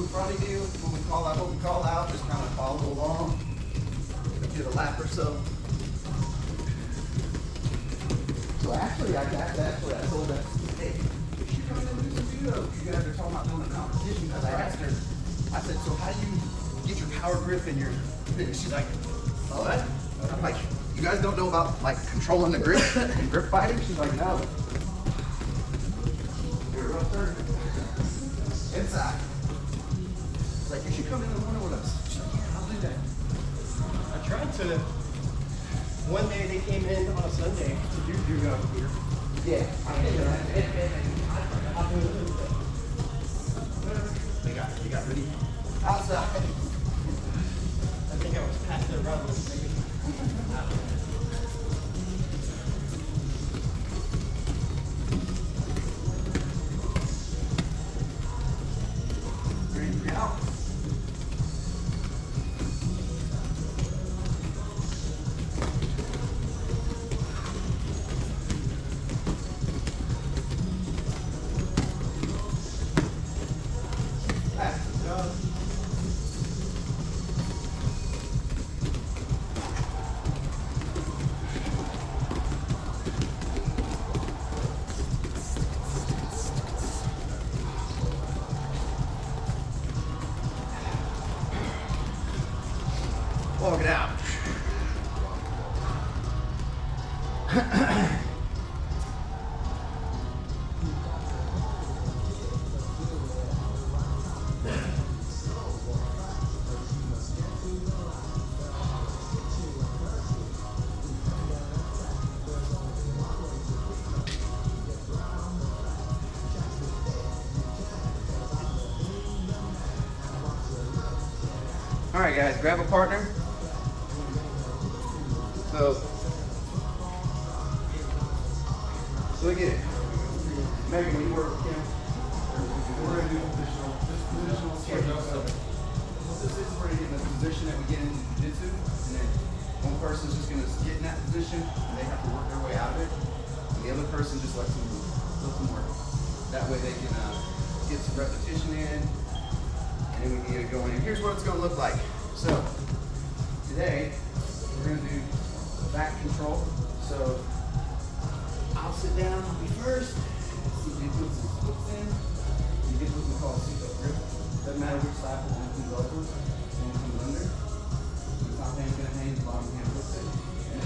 in front of you. When we call out, what we call out, just kind of follow along. Get a lap or so. So actually, I told her, hey, if she comes in and do some judo, you guys are talking about doing a competition. Because I asked her, I said, so how do you get your power grip and your thing? She's like, oh, what? I'm like, you guys don't know about like controlling the grip and grip fighting? She's like, no. You're a rough turn. Inside. It's like, you should come in the morning with us. She's like, yeah, I'll do that. I tried to. One day they came in on a Sunday to do judo here. Yeah. They got ready outside. I think I was past their run. Ready to go. Walk it out. All right, guys, grab a partner. So look at it. Maybe when you work with him, we're going to do positional schedule. So this is where you get in the position that we get into jiu-jitsu, and then one person's just going to get in that position, and they have to work their way out of it, and the other person just lets them work. That way they can get some repetition in, and then we can get it going. And here's what it's going to look like. So today we're going to do back control. So I'll sit down first. CJ puts his hooks in. You get what we call a seat up grip. Doesn't matter which side of the two elbows. One comes under. The top hand's gonna hang, the bottom hand hooks it. And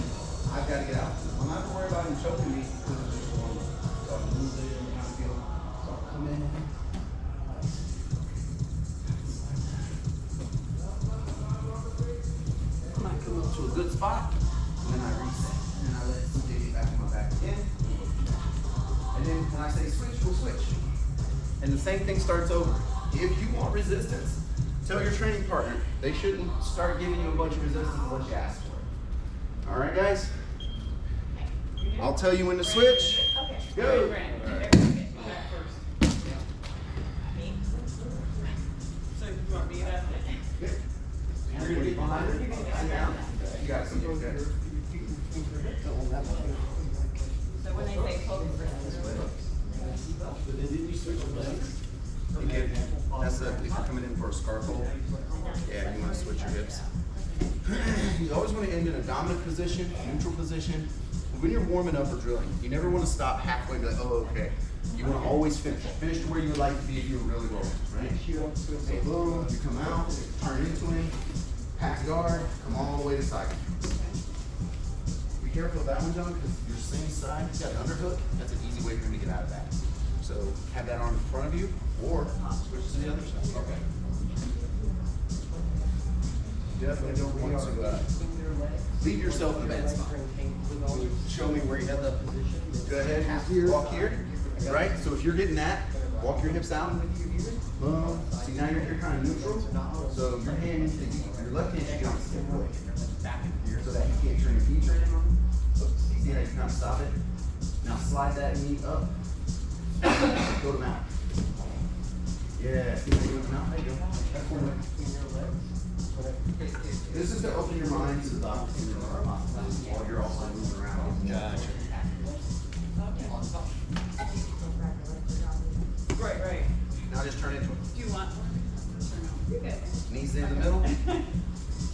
I've got to get out. I'm not gonna worry about him choking me because it's just one. So I'll move it and kind of feel. So I'll come in. I might come up to a good spot. And then I reset, and then I let CJ get back on my back again. And then when I say switch, we'll switch. And the same thing starts over. If you want resistance, tell your training partner. They shouldn't start giving you a bunch of resistance unless you ask for it. All right, guys? I'll tell you when to switch. Okay. Go. So you want me to have it? You're going to be behind her. Sit down. You got some good there. So when they say focus, That's if you're coming in for a scarf hold. Yeah, you want to switch your hips. You always want to end in a dominant position, neutral position. When you're warming up or drilling, you never want to stop halfway and be like, oh, okay. You want to always finish. Finish to where you would like to be if you were really rolling, right? So boom, you come out, turn into him, pass guard, come all the way to side. Be careful of that one, John, because your same side, he's got an underhook. That's an easy way for him to get out of that. So have that arm in front of you, or switch to the other side. Okay. Definitely don't want to leave yourself in a bad spot. Show me where you have the position. Go ahead, walk here, right? So if you're getting that, walk your hips out. Boom. See, now you're kind of neutral. So your hand, your left hand should get on the step away. So that you can't turn your feet right in on them. So see how you kind of stop it? Now slide that knee up. Go to mount. Yeah, see how you go to mount? There you go. That's one way. This is to open your mind to the opportunity while you're also moving around. Gotcha. right. Now just turn into it. Do you want one? You're good. Knees in the middle.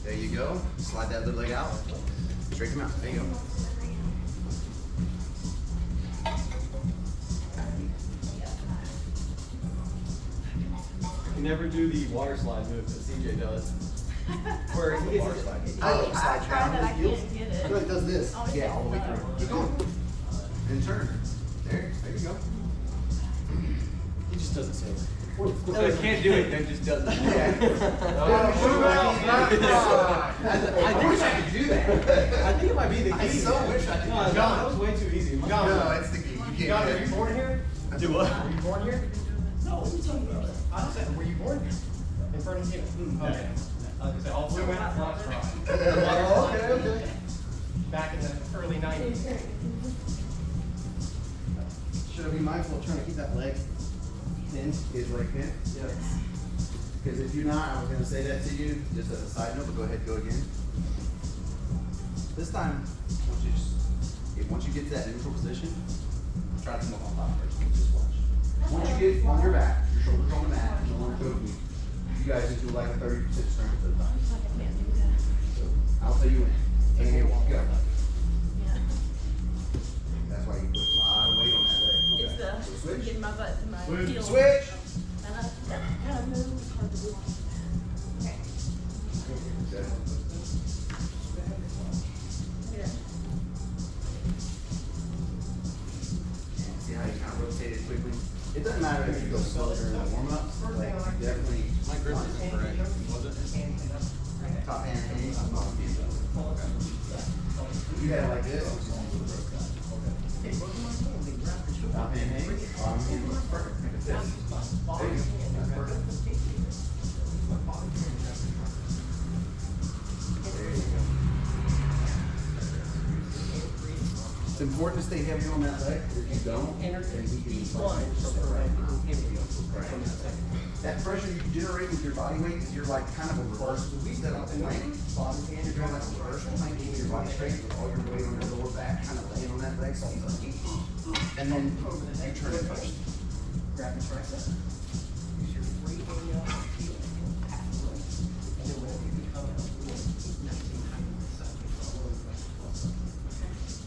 There you go. Slide that little leg out. Straight them out. There you go. You never do the water slide move that CJ does. Where he gets Water slide. I Slide tried, down but I his heels. can't get It it. like does this. Oh, it Yeah, all the way does. through. Keep going. And turn. There you go. He just does it so. No, he can't do it, then just does it. Yeah. I wish I could do that. I think it might be the key. I so wish I could. No, that was way too easy. No, it's the key. You can't John, do were it. you born here? Do what? Were you born here? No, what are you talking about? I just said, were you born here? In Fernandina? Okay. Like I said, all we went last Okay. back in the early 90s. Should I be mindful of trying to keep that leg pinned? Is leg pinned? Yes. Because if you're not, I was going to say that to you just as a side note, but go ahead, go again. This time, once you get to that neutral position, try to come up on top first. Just watch. Once you get on your back, your shoulders on the mat, and on the feet, you guys just do like a 30% strength at the time. So I'll tell you when. And here we go. Yeah. That's why you put a lot of weight on that leg. It's Okay. So switch. getting my butt to my heels. Switch. And I kind of move. It's hard to do. Okay. Good. Yeah. And see how you kind of rotate it quickly? It doesn't matter if you go slow during the warm-ups, like you definitely My grip want is to correct. Was it? top hand hang, bottom hand. If you had it like this, top hand hang, bottom hand looks perfect. Think of this. There you go. That's perfect. There you go. It's important to stay heavy on that leg. If you don't, then you can step right. That pressure you generate with your body weight is you're like kind of a reverse instead of a plank. You're doing like a reverse plank, keeping your body straight with all your weight on your lower back, kind of laying on that leg, so he's like, and then you turn it first. Grab the tricep. Use your free hand out. And then whenever you come out, nice and tight on the side.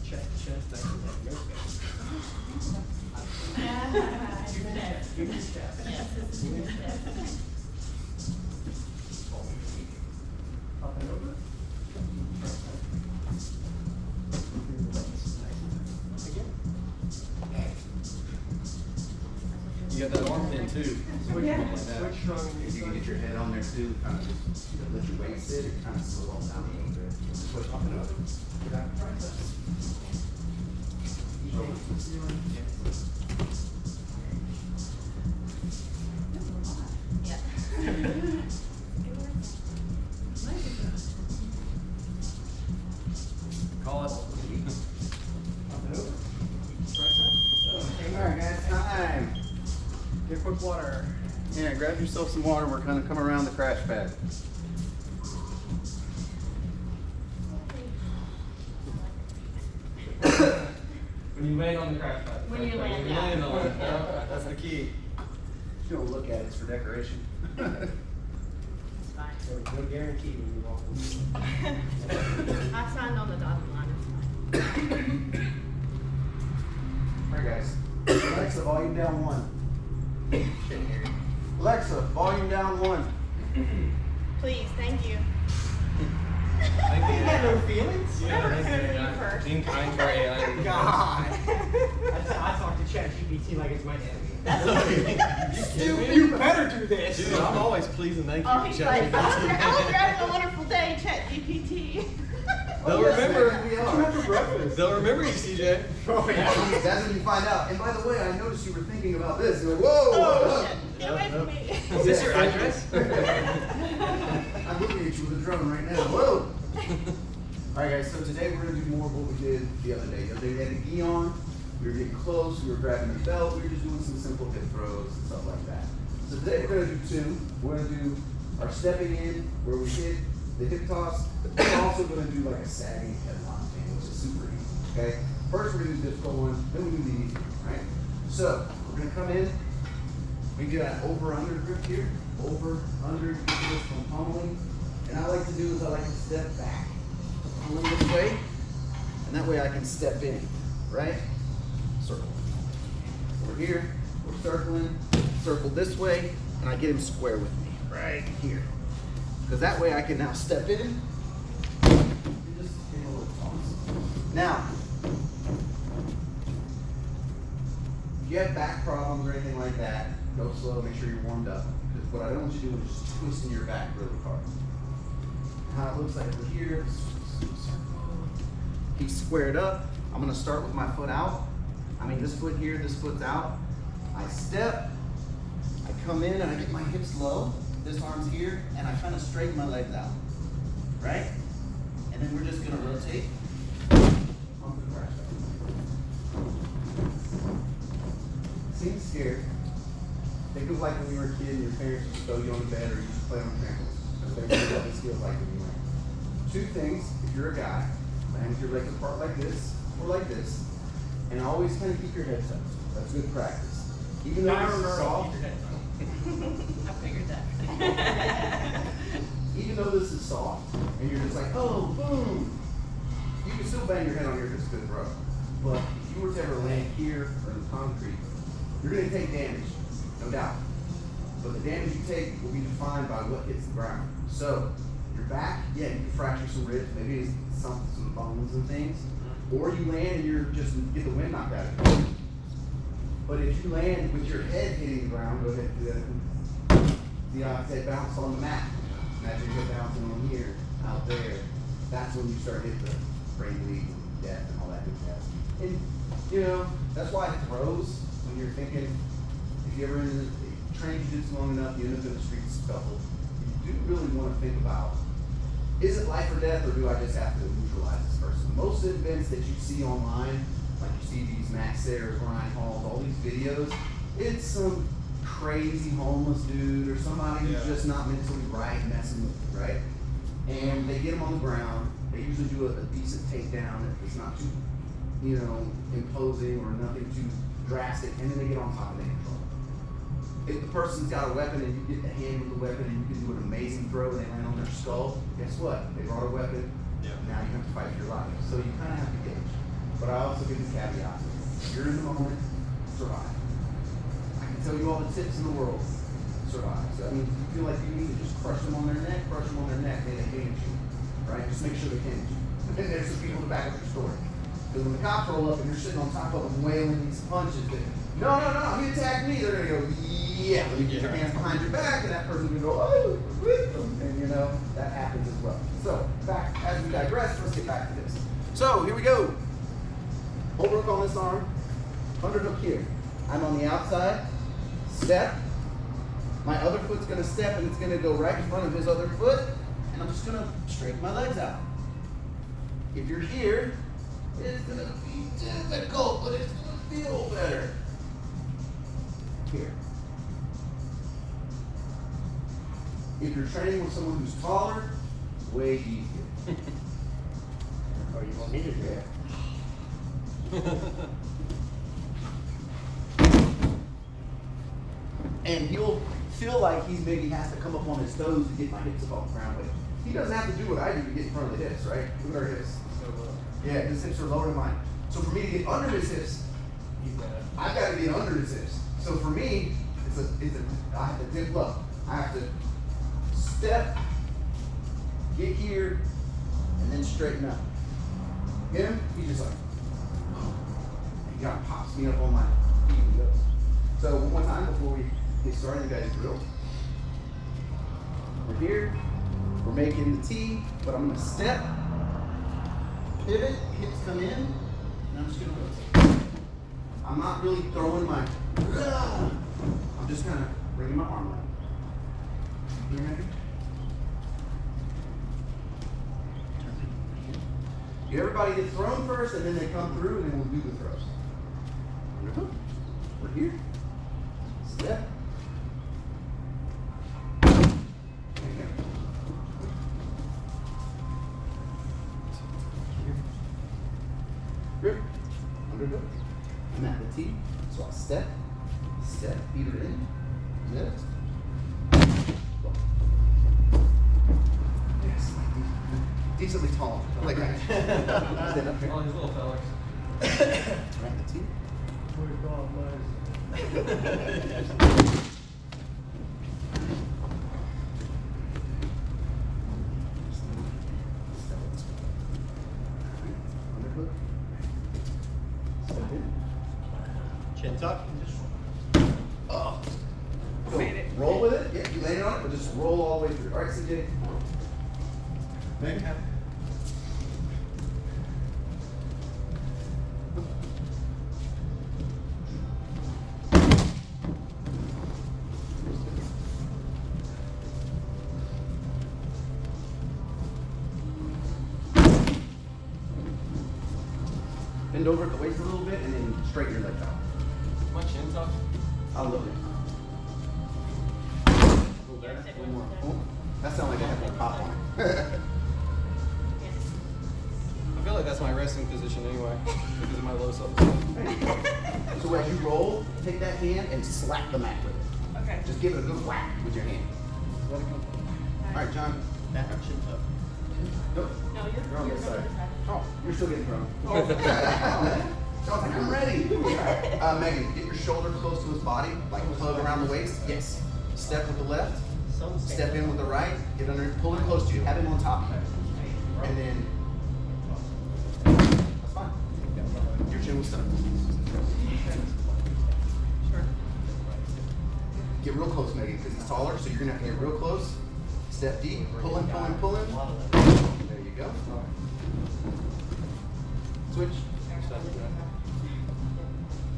Chest to chest, nice and tight. No space. Give me the chest. Yes, this is good. Up and over. You got that arm pin too. Switch Yeah. strong. If you can get your head on there too, kind of just let your weight sit, it kind of slow down a little bit. Switch up and over. Yeah. Call it. Alright guys, time. Get quick water. Yeah, grab yourself some water. We're gonna come around the crash pad. When you land on the crash pad. When you land, When you yeah. land on it. Yeah, that's the key. Just don't look at it, it's for decoration. It's fine. There's no guarantee when you walk. I signed on the dotted line. It's fine. Alright guys, Alexa, volume down 1. Alexa, volume down 1. Please, thank you. Thank you. You got no feelings? Never good for you first. Being kind for AI. God. I talk to ChatGPT like it's my dad. That's okay. You better do this. Dude, I'm always pleased and thank you. Oh, for he's like, ChatGPT. I hope you're having a wonderful day, ChatGPT. They'll remember. We are. They'll remember you, CJ. Oh, yeah. That's when you find out. And by the way, I noticed you were thinking about this. You're like, whoa, Oh, whoa. shit. Get away from me. Is this your address? I'm looking at you with a drone right now. Whoa. Alright guys, so today we're going to do more of what we did the other day. The other day we had a gi on, we were getting close, we were grabbing the belt, we were just doing some simple hip throws and stuff like that. So today we're going to do 2. We're going to do our stepping in, where we hit the hip toss. We're also going to do like a sagging headlock thing, which is super easy. Okay? First we're going to do the difficult one, then we do the easy one, right? So, we're going to come in, We get an over-under grip here. Over, under, get this from pummeling. And I like to do is I like to step back. Pummeling this way. And that way I can step in, right? Circle. Over here, we're circling, circle this way, and I get him square with me, right here. Because that way I can now step in and just give him a little toss. Now, if you have back problems or anything like that, go slow, make sure you're warmed up. Because what I don't want you doing is just twisting your back really hard. How it looks like over here, he's squared up. I'm gonna start with my foot out. I mean, this foot here, this foot's out. I step, I come in and I get my hips low. This arm's here, and I kind of straighten my legs out, right? And then we're just gonna rotate onto the crash pad. Seems scared. Think of like when you were a kid and your parents used to throw you on the bed or you used to play on the trampoline. That's basically what this feels like when you land. Two things, if you're a guy, land with your legs apart like this or like this, and always kind of keep your head touched. That's good practice. Even though this is soft, I figured that. even though this is soft, and you're just like, oh, boom, you can still bang your head on here if it's a good throw. But if you were to ever land here or in the concrete, you're going to take damage, no doubt. But the damage you take will be defined by what hits the ground. So, your back, yeah, you can fracture some ribs, maybe it's some bones and things. Or you land and you're just get the wind knocked out of you. But if you land with your head hitting the ground, go ahead and do that. The head bounce on the mat. Imagine your head bouncing on here, out there. That's when you start hitting the brain bleed, death, and all that good stuff. And you know, that's why it throws when you're thinking, if you ever train jiu-jitsu long enough, you end up in the streets scuffle. You do really want to think about, is it life or death, or do I just have to neutralize this person? Most events that you see online, like you see these Max Sayers, Ryan Halls, all these videos, it's some crazy homeless dude or somebody who's just not mentally right, messing with you, right? And they get them on the ground. They usually do a decent takedown if it's not too, you know, imposing or nothing too drastic, and then they get on top of the control. If the person's got a weapon and you get the hand with the weapon and you can do an amazing throw and they land on their skull, guess what? They brought a weapon, now you have to fight for your life. So you kind of have to gauge. But I also give the caveat, if you're in the moment, survive. I can tell you all the tips in the world, survive. So I mean, if you feel like you need to just crush them on their neck, may they damage you, right? Just make sure they damage you. And then there's some people to back up your story. Because when the cops roll up and you're sitting on top of them wailing these punches that, no, he attacked me, they're gonna go, yeah, let me get your hands behind your back, and that person's gonna go, oh, and you know, that happens as well. So, back, as we digress, let's get back to this. So, here we go. Overhook on this arm, underhook here. I'm on the outside, step. My other foot's gonna step and it's gonna go right in front of his other foot, and I'm just gonna straighten my legs out. If you're here, it's gonna be difficult, but it's gonna feel better. Here. If you're training with someone who's taller, way easier. Oh, you want me to do it? And he'll feel like he maybe has to come up on his toes to get my hips up off the ground. But he doesn't have to do what I do to get in front of the hips, right? Look at our hips. So low. Yeah, his hips are lower than mine. So for me to get under his hips, I've got to get under his hips. So for me, I have to dip low. I have to step, get here, and then straighten up. Get him? He's just like, oh. He kind of pops me up on my feet and goes. So one more time before we get started, you guys drill. We're here. We're making the T, but I'm going to step, pivot, hips come in, and I'm just going to rotate. I'm not really throwing my, I'm just kind of bringing my arm around. You ready? Everybody gets thrown first, and then they come through, and then we'll do the throws. We're here. Step. Grip. Underhook. I'm at the T. So I'll step, feet are in, Lift. Yes. Decently tall. Like that. Stand up here. All these little fellas. Right, the team. Underhook. Step in. Chin tuck. Oh. Go. Roll with it. Yeah, you landed on it, but just roll all the way through. All right, CJ. Meg. Bend over at the waist a little bit and then straighten your legs out. My chin tuck. I'll look it. Oh, there. One more. Oh, that sounds like I have more pop on it. I feel like that's my resting position anyway, because of my low self-esteem. There you go. So as you roll, take that hand and slap the mat with it. Okay. Just give it a good whack with your hand. Let it go. All right, John. Back chin tuck. Nope. No, You're you're on on this the side. side. Oh, you're still getting thrown. Oh, man. John's like, I'm ready. Megan, get your shoulder close to his body, like plug around the waist. Yes. Step with the left. Some Step in with the right. Get under, pull him close to you. Have him on top of you. And then, that's fine. Your chin will stuck. Sure. Get real close, Megan, because he's taller, so you're gonna have to get real close. Step deep, pull him, pull him, pull him. There you go. Switch.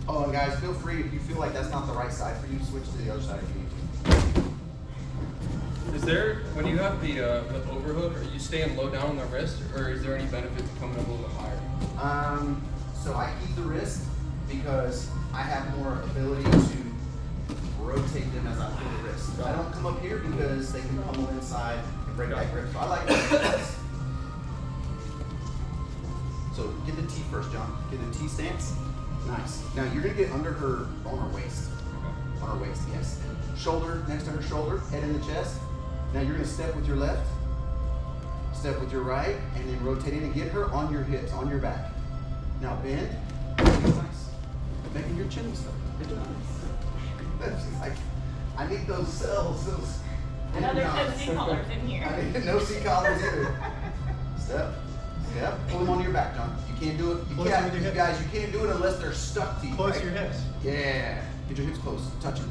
Oh, and guys, feel free, if you feel like that's not the right side for you, switch to the other side if you need to. Is there, when you have the overhook, are you staying low down on the wrist, or is there any benefit to coming up a little bit higher? So I keep the wrist because I have more ability to rotate them as I pull the wrist. I don't come up here because they can pummel inside and break that grip. So I like this. So get the T first, John. Get the T stance. Nice. Now you're gonna get under her, on her waist. On her waist, yes. Shoulder next to her shoulder, head in the chest. Now you're gonna step with your left, step with your right, and then rotate in and get her on your hips, on your back. Now bend. Nice. Making your chin stuff. Good job. She's like, I need those cells. Those. Another 10 C-collars in here. I need no C collars either. Step. Step. Pull them onto your back, John. You can't do it. You Closer can't, with your you hips. guys, you can't do it unless they're stuck to you. Close right? to your hips. Yeah. Get your hips close. Touch them.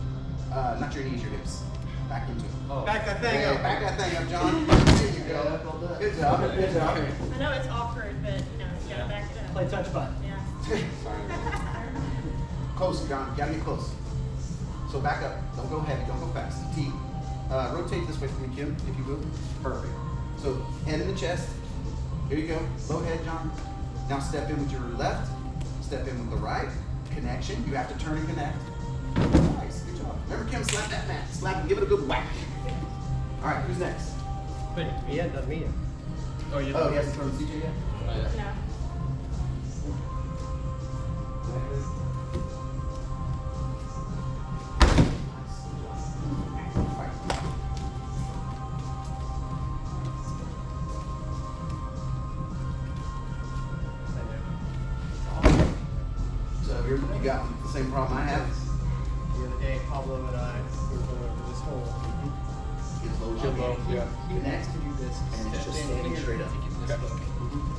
Not your knees, your hips. Back into it. Oh. Back that thing Yeah, up. back that thing up, John. There you go. Good job. Good job. I know it's awkward, but you gotta back it up. Play touch button. Yeah. Close, John. You gotta get close. So back up. Don't go heavy. Don't go fast. T. Rotate this way for me, Kim, if you will. Perfect. So head in the chest. Here you go. Low head, John. Now step in with your left. Step in with the right. Connection. You have to turn and connect. Nice. Good job. Remember, Kim, slap that mat. Slap and give it a good whack. All right. Who's next? Wait, he hadn't done me yet. Oh, you Oh, he hasn't thrown CJ yet. No. So here you got the same problem I have. The other day, Pablo and I were going over this hole. It's low Chin low, yeah. He wants to do this. And it's just step in standing here, straight up. this hook.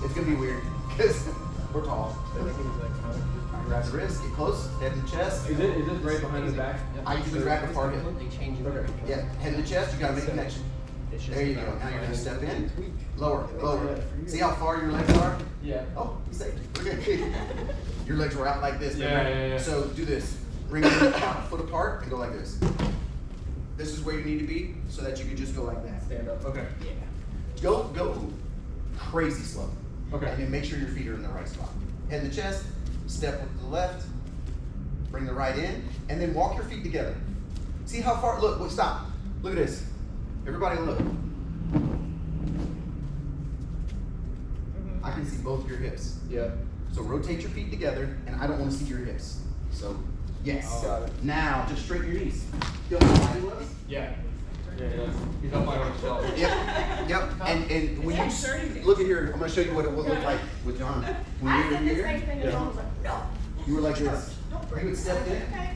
It's gonna be weird because we're tall. I think he was like, how would you All right, grab the wrist, get close, head in the chest. Is this right behind the back? I usually grab the far hip. They change it. Okay. Yeah, head in the chest, you gotta make a connection. It's just There you go. about Now you're gonna step in. finding the tweak. Lower, lower. See how far your legs are? Yeah. Oh, you saved it. Your legs were out like this. Yeah, right? yeah, yeah. So do this. Bring your foot apart and go like this. This is where you need to be so that you can just go like that. Stand up. Okay. Yeah. Go crazy slow. Okay. And then make sure your feet are in the right spot. Head in the chest, step with the left, bring the right in, and then walk your feet together. See how far, look, stop. Look at this. Everybody look. I can see both your hips. Yeah. So rotate your feet together, and I don't want to see your hips. So Yes. Got it. Now, just straighten your knees. Feel how high he was? Yeah. Yeah, yeah. He's up by himself. Yep. Yep. And when you look at here, I'm gonna show you what it would look like with John. When I you were said the same here, thing, and John was like, no. you were like this. You would step in, Okay.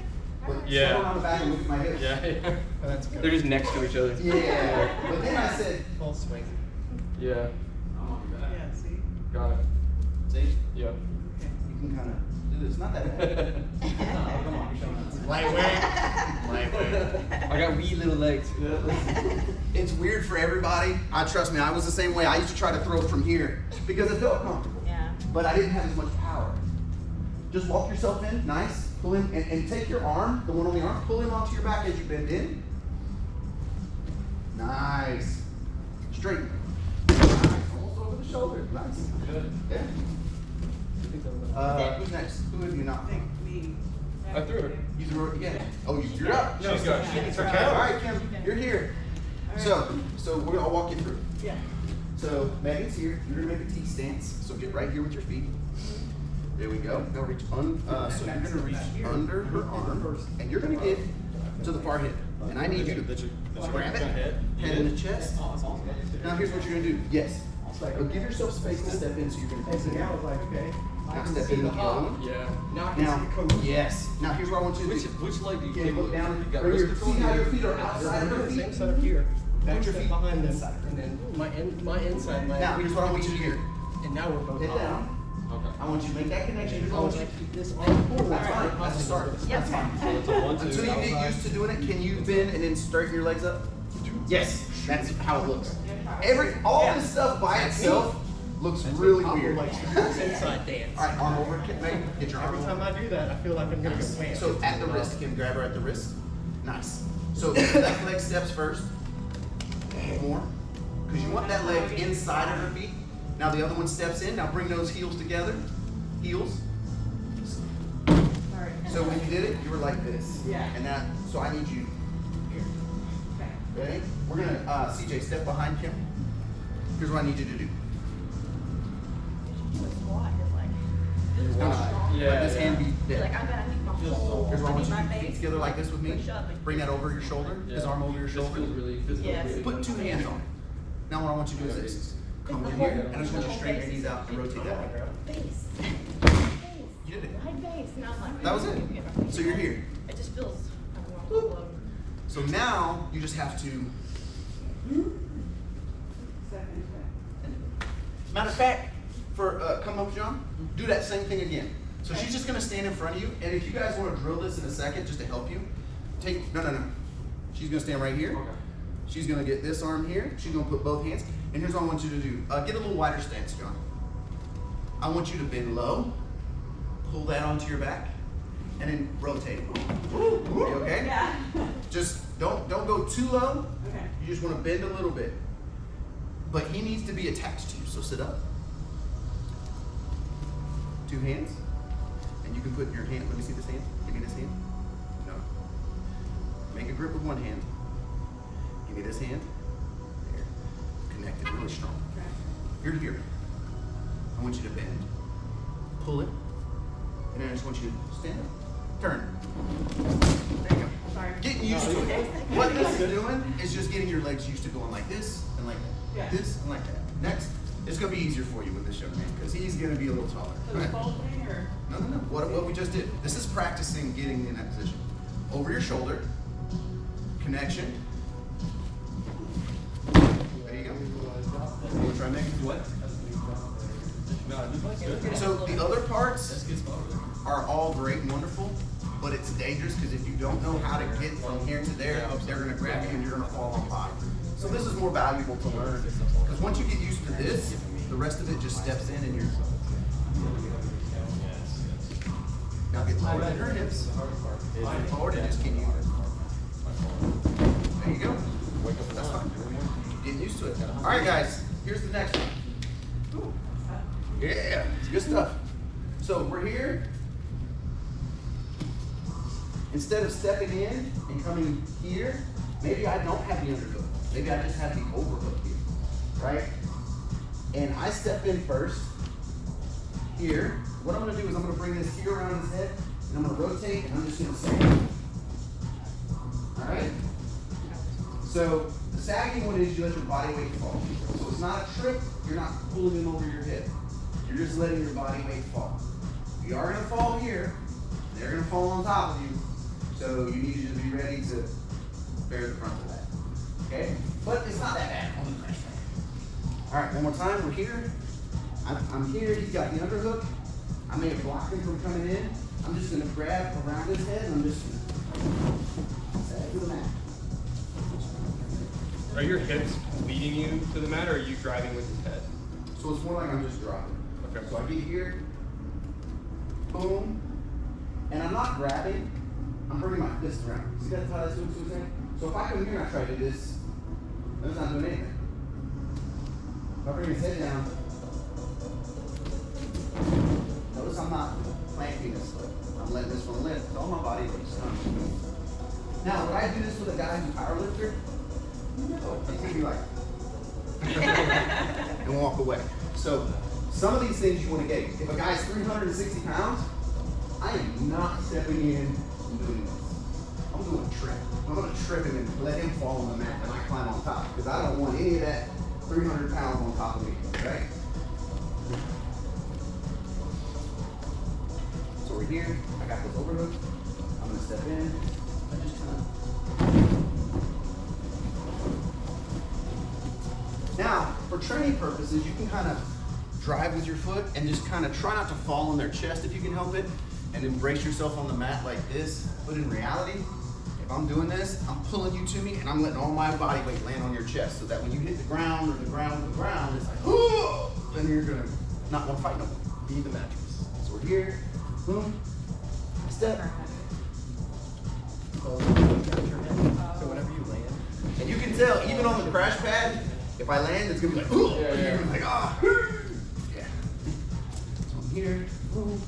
but Yeah. step on the back and look at my hips. Yeah, yeah. That's good. They're just next to each other. Yeah. But then I said, Full swing. Yeah. Yeah, see? Got it. see, Yep. you can kind of do this. Not that bad. Oh, come on, you're showing us. Lightweight. I got wee little legs. It's weird for everybody. Trust me, I was the same way. I used to try to throw from here because it felt comfortable. Yeah. But I didn't have as much power. Just walk yourself in, nice. Pull in, and take your arm, the one on the arm, pull him onto your back as you bend in. Nice. Straighten. Nice. Almost over the shoulder. Nice. Good. Yeah. Who's next? Who have you not? Me. I threw her. You threw it? Yeah. Oh, you're up. She's got. It's All okay. right, Kim, you're here. So I'll walk you through. Yeah. So Megan's here. You're gonna make a T stance. So get right here with your feet. There we go. Now reach so you're gonna reach under her arm, and you're gonna get to the far hip. And I need you to grab it, head in the chest. Now here's what you're gonna do. Yes. But give yourself space to step in. So you're gonna face it out. Now step in the other one. Yeah. Now, yes. Now here's what I want you to do. Which leg do you Yeah, look down. You got Bring wrist your, control? see how your feet are outside of your Same feet? setup here. Put your feet behind them, and then my inside leg. Now here's what I want you to do. And now we're both Head up. down. Okay. I want you to make that connection. Here's I what I want want you you to keep this arm forward. That's fine. That's a start. Yep. That's fine. So it's a 1, 2. Until you get used to doing it, can you bend and then straighten your legs up? Yes. That's how it looks. All this stuff by itself looks really weird. Like inside dance. All right, arm over. Get your arm Every over. time I do that, I feel like I'm gonna get whammed. So at the wrist, Kim, grab her at the wrist. Nice. So that leg steps first. More. Because you want that leg inside of her feet. Now the other one steps in. Now bring those heels together. Heels. So when you did it, you were like this. Yeah. And that, so I need you here. Ready? We're gonna, CJ, step behind Kim. Here's what I need you to do. Squat is like, No, no. Yeah, Let this yeah. hand be you're dead. like, I gotta keep my whole, Here's what I want you my to do. Feet face. together like this with me. Push up and- Bring that over your shoulder. His arm over your This shoulder. feels really. This feels Yes. really Put two hands on it. Now what I want you to do is this. Come in here, and I just want you to straighten your knees out and rotate that way. Face. You did it. My face, not like. That was it. So you're here. It just feels, I don't know, floating. So now you just have to. Matter of fact, for come up, John, do that same thing again. So she's just gonna stand in front of you, and if you guys want to drill this in a second, just to help you, no. She's gonna stand right here. Okay. She's gonna get this arm here. She's gonna put both hands. And here's what I want you to do. Get a little wider stance, John. I want you to bend low, pull that onto your back, and then rotate. You okay? Yeah. Just don't go too low. Okay. You just want to bend a little bit. But he needs to be attached to you, so sit up. Two hands. And you can put your hand, let me see this hand. Give me this hand. No. Make a grip with one hand. Give me this hand. There. Connected really strong. You're here. I want you to bend. Pull it. And then I just want you to stand up. Turn. There you go. Sorry. Getting used to it. What this is doing is just getting your legs used to going like this and like this and like that. Next, it's gonna be easier for you with this young man because he's gonna be a little taller. No. What we just did. This is practicing getting in that position. Over your shoulder. Connection. There you go. We'll try making what? So the other parts are all great and wonderful, but it's dangerous because if you don't know how to get from here to there, they're gonna grab you and you're gonna fall apart. So this is more valuable to learn because once you get used to this, the rest of it just steps in and you're. Now get lower than her hips. Move forward and just keep moving. There you go. That's fine. Getting used to it. All right, guys. Here's the next one. Yeah, it's good stuff. So we're here. Instead of stepping in and coming here, maybe I don't have the underhook. Maybe I just have the overhook here, right? And I step in first here. What I'm gonna do is I'm gonna bring this here around his head, and I'm gonna rotate, and I'm just gonna sag. All right? So the sagging one is you let your body weight fall. So it's not a trip, you're not pulling them over your hip. You're just letting your body weight fall. You are gonna fall here, they're gonna fall on top of you, so you need to just be ready to bear the brunt of that. Okay? But it's not that bad. Only crash pad. All right, one more time. We're here. I'm here. He's got the underhook. I may have blocked him from coming in. I'm just gonna grab around his head and I'm just gonna sag to the mat. Are your hips leading you to the mat, or are you driving with his head? So it's more like I'm just dropping. Okay. So I get here, boom, and I'm not grabbing. I'm bringing my fist around. See that's how that's doing something? So if I come here and I try to do this, that's not doing anything. If I bring his head down, notice I'm not planting this foot. I'm letting this one lift. It's all my body weight. Now, would I do this with a guy who's a power lifter? No. He's gonna be like, and walk away. So some of these things you want to gauge. If a guy's 360 pounds, I am not stepping in and doing this. I'm doing a trip. I'm going to trip him and let him fall on the mat and I climb on top because I don't want any of that 300 pounds on top of me, right? So we're here. I got those overhooks. I'm going to step in. I just kind of. Now, for training purposes, you can kind of drive with your foot and just kind of try not to fall on their chest if you can help it, and then brace yourself on the mat like this. But in reality, if I'm doing this, I'm pulling you to me and I'm letting all my body weight land on your chest so that when you hit the ground or the ground, it's like, oh, then you're gonna not want to fight no more. Be the mattress. So we're here, boom, step. So whenever you land, And you can tell, even on the crash pad, if I land, it's gonna be like, oh, Yeah, yeah. you're like, ah, yeah. So I'm here, boom.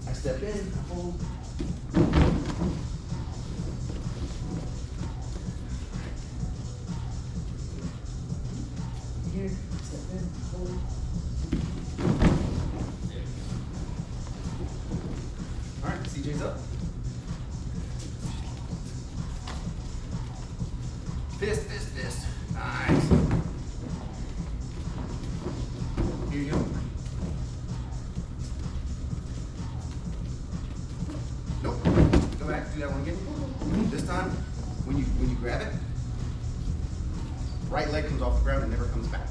I step in, I hold. Here, step in, hold. All right, CJ's up. Fist, fist, fist. Nice. Here you go. Nope. Go back, do that one again. This time, when you grab it, right leg comes off the ground and never comes back.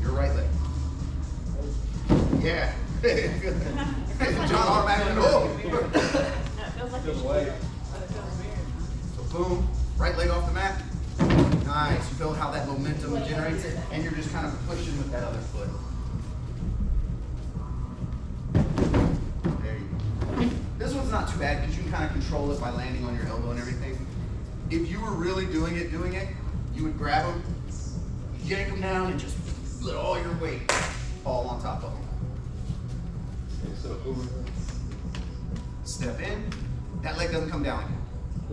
Your right leg. Yeah. John automatically. Oh. That feels like Good you leg. should. But it feels weird. So boom, right leg off the mat. Nice. You feel how that momentum generates it, and you're just kind of pushing with that other foot. There you go. This one's not too bad because you can kind of control it by landing on your elbow and everything. If you were really doing it, you would grab them, yank them down, and just let all your weight fall on top of them. Okay, so over. Step in. That leg doesn't come down again.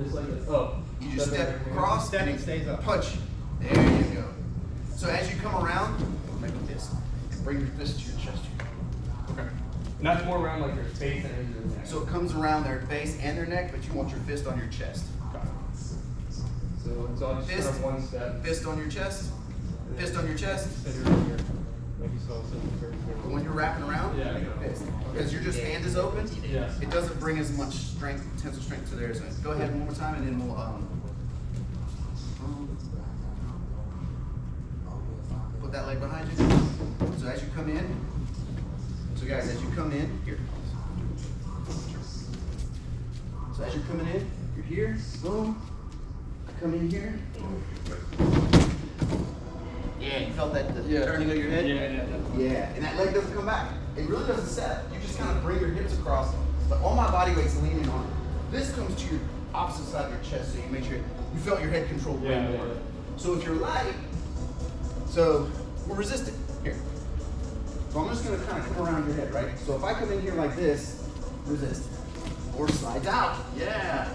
Just like this. Oh. You just step across Step and and stays up. punch. There you go. So as you come around, make a fist and bring your fist to your chest here. Okay. Not more around like your face and your neck. So it comes around their face and their neck, but you want your fist on your chest. Got it. So it's all just kind Fist, of one step. fist on your chest, fist on your chest. Center right here. Like you saw something very But when you're wrapping around, Yeah, I make know. a fist. Because your just hand is open, Yes. it doesn't bring as much strength, tensile strength to theirs. Go ahead one more time and then we'll put that leg behind you. So as you come in, so guys, as you come in, here. So as you're coming in, you're here, boom. I come in here. Yeah, you felt that the Yeah. turning of your head? Yeah. Yeah, and that leg doesn't come back. It really doesn't set. You just kind of bring your hips across, but all my body weight's leaning on it. This comes to your opposite side of your chest, so you make sure you felt your head controlled way Yeah, more. yeah. So if you're light, so we're resistant here. So I'm just gonna kind of come around your head, right? So if I come in here like this, resist. Or slides out, yeah.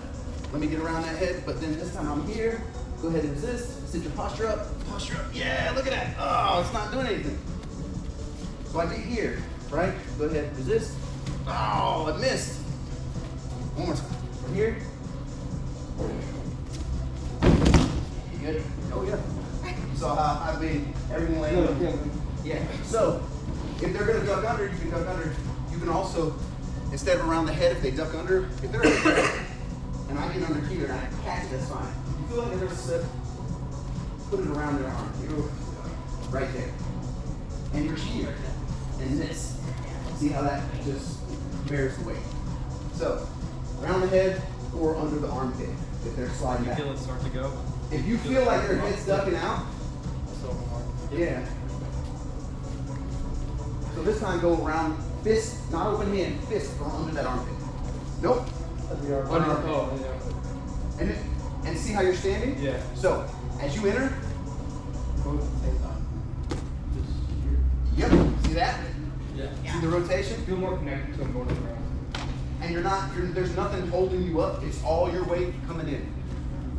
Let me get around that head, but then this time I'm here. Go ahead and resist. Sit your posture up, yeah, look at that. Oh, it's not doing anything. So I get here, right? Go ahead, resist. Oh, it missed. One more time. From here. You good? Oh yeah. You saw how I made everything land. Yeah. So if they're gonna duck under, you can duck under. You can also, instead of around the head, if they duck under, if they're and I get under here and I catch it, that's fine. If you feel like they're gonna slip, put it around their arm. You go right there. And you're here. And this. See how that just bears the weight. So, around the head or under the armpit if they're sliding back. Feel it start to go. If you feel like their head's ducking out, yeah. So this time go around fist, not open hand, fist go under that armpit. Nope. Under, oh, yeah. And see how you're standing? Yeah. So, as you enter, Both at the same time. yep, see that? Yeah. See the rotation? Feel more connected to them going around. And there's nothing holding you up. It's all your weight coming in.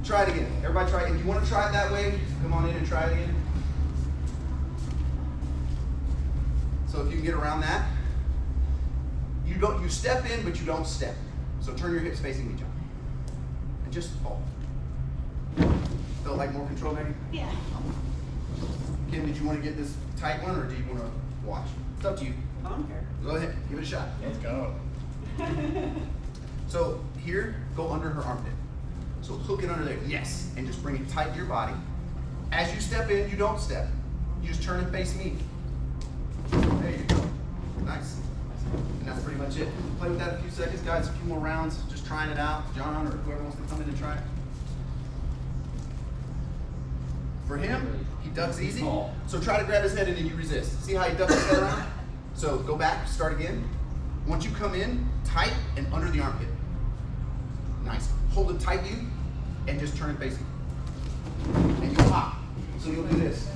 Try it again. Everybody try it. If you want to try it that way, come on in and try it again. So if you can get around that, you step in, but you don't step. So turn your hips facing each other. And just fall. Felt like more control maybe? Yeah. Kim, did you want to get this tight one or do you want to watch? It's up to you. I don't care. Go ahead, give it a shot. Let's go. So here, go under her armpit. So hook it under there, yes, and just bring it tight to your body. As you step in, you don't step. You just turn and face me. There you go. Nice. And that's pretty much it. Play with that a few seconds, guys, a few more rounds, just trying it out. John or whoever wants to come in and try it. For him, he ducks easy. So try to grab his head and then you resist. See how he ducks his head around? So go back, start again. Once you come in, tight and under the armpit. Nice. Hold it tightly and just turn it facing. And you pop. So you'll do this.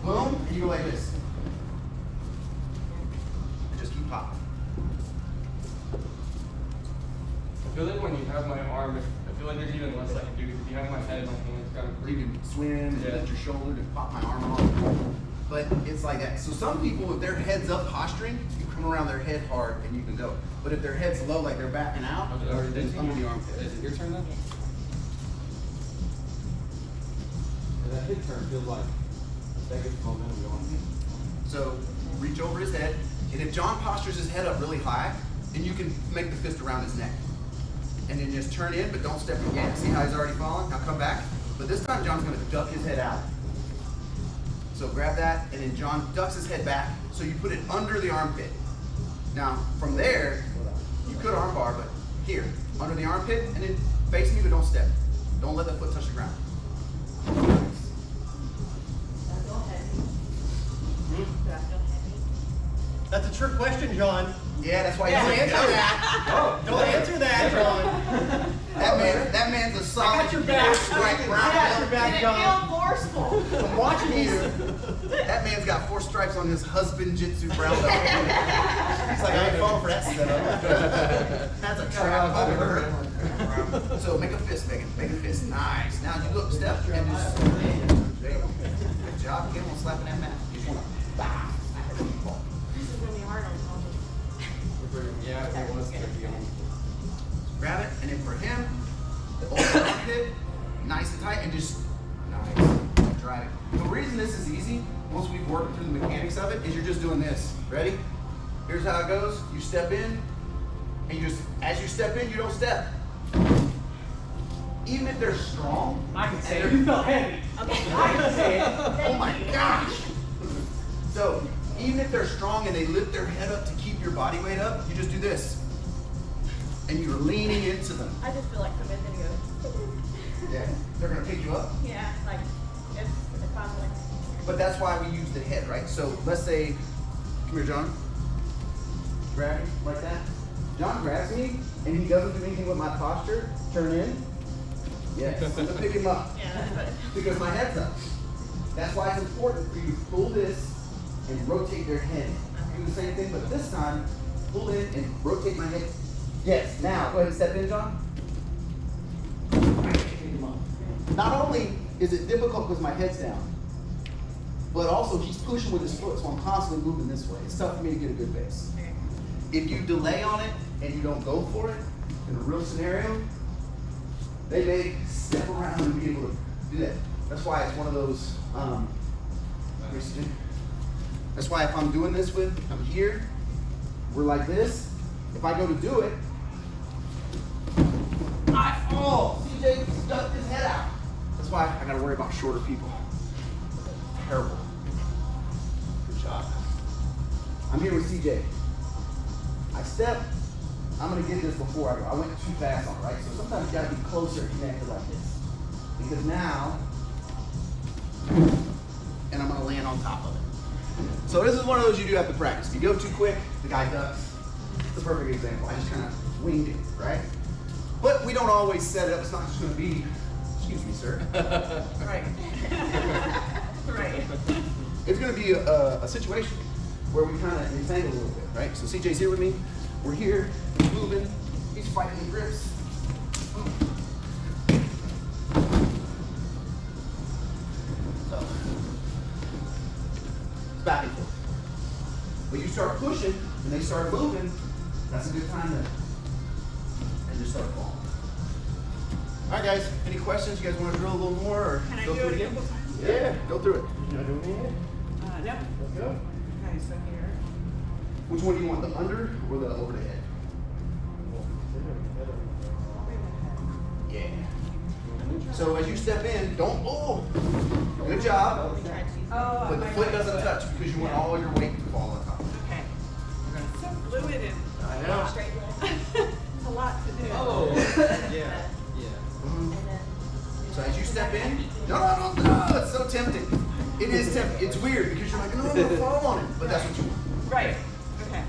Boom, and you go like this. And just keep popping. I feel like when you have my arm, I feel like there's even less I can do. If you have my head in my hands, kind of Or you can swim, Yeah. lift your shoulder, and pop my arm off. But it's like that. So some people, if their head's up posturing, you come around their head hard and you can go. But if their head's low, like they're backing out, it's under the armpit. Is it your turn then? That hip turn feels like that gets momentum going. So reach over his head, and if John postures his head up really high, then you can make the fist around his neck. And then just turn in, but don't step again. See how he's already fallen? Now come back. But this time John's gonna duck his head out. So grab that, and then John ducks his head back, so you put it under the armpit. Now, from there, you could armbar, but here, under the armpit, and then face me, but don't step. Don't let the foot touch the ground. Do I feel heavy? Do I feel heavy? That's a trick question, John. Yeah, that's why Don't you answer that. Don't answer that, John. That man's a solid. I got your back. strike I got round. your Did back, it John. feel forceful? I'm watching you. That man's got 4 stripes on his husband jitsu brown belt. He's like, I ain't falling for that setup. That's a trap. So make a fist, Megan. Make a fist. Nice. Now you look, step, and just. There you go. Good job. Again, on slapping that mat. You just want to smack it and fall. This is gonna be hard on Tom. Yeah, it was tricky. Grab it, and then for him, open the armpit, nice and tight, and just nice. Drive it. The reason this is easy, once we've worked through the mechanics of it, is you're just doing this. Ready? Here's how it goes. You step in, and you just, as you step in, you don't step. Even if they're strong. I can say it. You felt heavy. Okay. I can say it. Oh my gosh! So, even if they're strong and they lift their head up to keep your body weight up, you just do this. And you're leaning into them. I just feel like somebody's gonna go. Yeah. They're gonna pick you up. Yeah, like if I'm like. But that's why we use the head, right? So let's say, come here, John. Grab me like that. John grabs me, and he doesn't do anything with my posture. Turn in. Yes. I'm gonna pick him up Yeah, that's what. because my head's up. That's why it's important for you to pull this and rotate your head. Do the same thing, but this time, pull in and rotate my head. Yes. Now, go ahead and step in, John. Not only is it difficult because my head's down, but also he's pushing with his foot, so I'm constantly moving this way. It's tough for me to get a good base. if you delay on it and you don't go for it, in a real scenario, they may step around and be able to do that. That's why it's one of those, that's why if I'm doing this I'm here, we're like this. If I go to do it, CJ stuck his head out. That's why I gotta worry about shorter people. Terrible. Good job. I'm here with CJ. I step, I'm gonna get this before I go. I went too fast on it, right? So sometimes you gotta be closer and connected like this. Because now, and I'm gonna land on top of it. So this is one of those you do have to practice. If you go too quick, the guy ducks. It's a perfect example. I just kind of winged it, right? But we don't always set it up. It's not just gonna be, excuse me, sir. Right. Right. It's gonna be a situation where we kind of entangle a little bit, right? So CJ's here with me. We're here, he's moving, he's fighting the grips. So, it's back and forth. When you start pushing and they start moving, that's a good time to, and just start falling. All right, guys, any questions? You guys want to drill a little more or Can I go do through it it a again? couple times? Yeah, go through it. You not doing it yet? No. Let's go. Okay, so here. Which one do you want, the under or the over the head? Yeah. So as you step in, don't, good job. Oh, But the foot doesn't touch because you want all your weight to fall on top. Okay. So fluid and I know. it's a lot to do. Yeah. So as you step in, no, it's so tempting. It is tempting. It's weird because you're like, no, I'm gonna fall on it. But that's what you want. Right. Okay.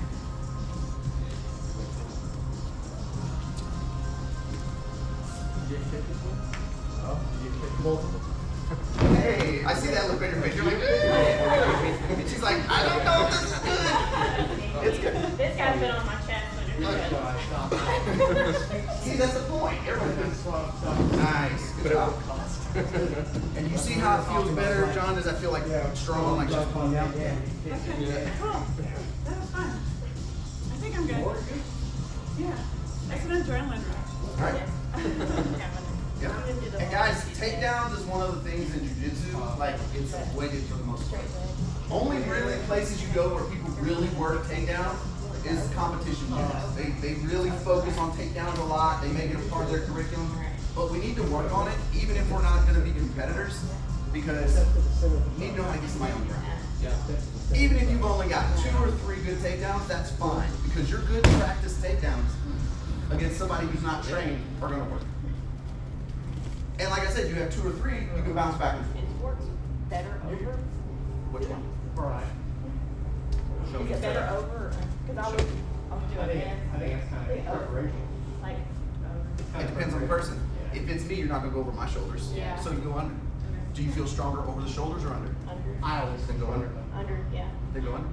Hey, I see that look on your face. You're like, hey. She's like, I don't know if this is good. It's good. This guy's been on my chest, so you're good. See, that's the point. Everyone nice. Good job. And you see how it feels better, John? Does that feel like strong, like just pulling out? Okay. Cool. That was fun. I think I'm good. Yeah. That's an adrenaline rush. All right. Yep. And guys, takedowns is one of the things in jiu-jitsu, like it's weighted for the most part. Only really places you go where people really work takedown is competition gyms. They really focus on takedowns a lot. They make it a part of their curriculum. But we need to work on it, even if we're not going to be competitors, because you need to know how to get somebody on the ground. Even if you've only got 2 or 3 good takedowns, that's fine, because your good practice takedowns against somebody who's not trained are going to work. And like I said, you have 2 or 3, you can bounce back and forth. It works better over. Which one? Right. Show me. Is it better over? Because I was doing this. I think it's kind of preparation. Like, over. It depends on the person. If it's me, you're not going to go over my shoulders. Yeah. So you go under. Do you feel stronger over the shoulders or under? Under. I always think go under. Under, yeah. They go under.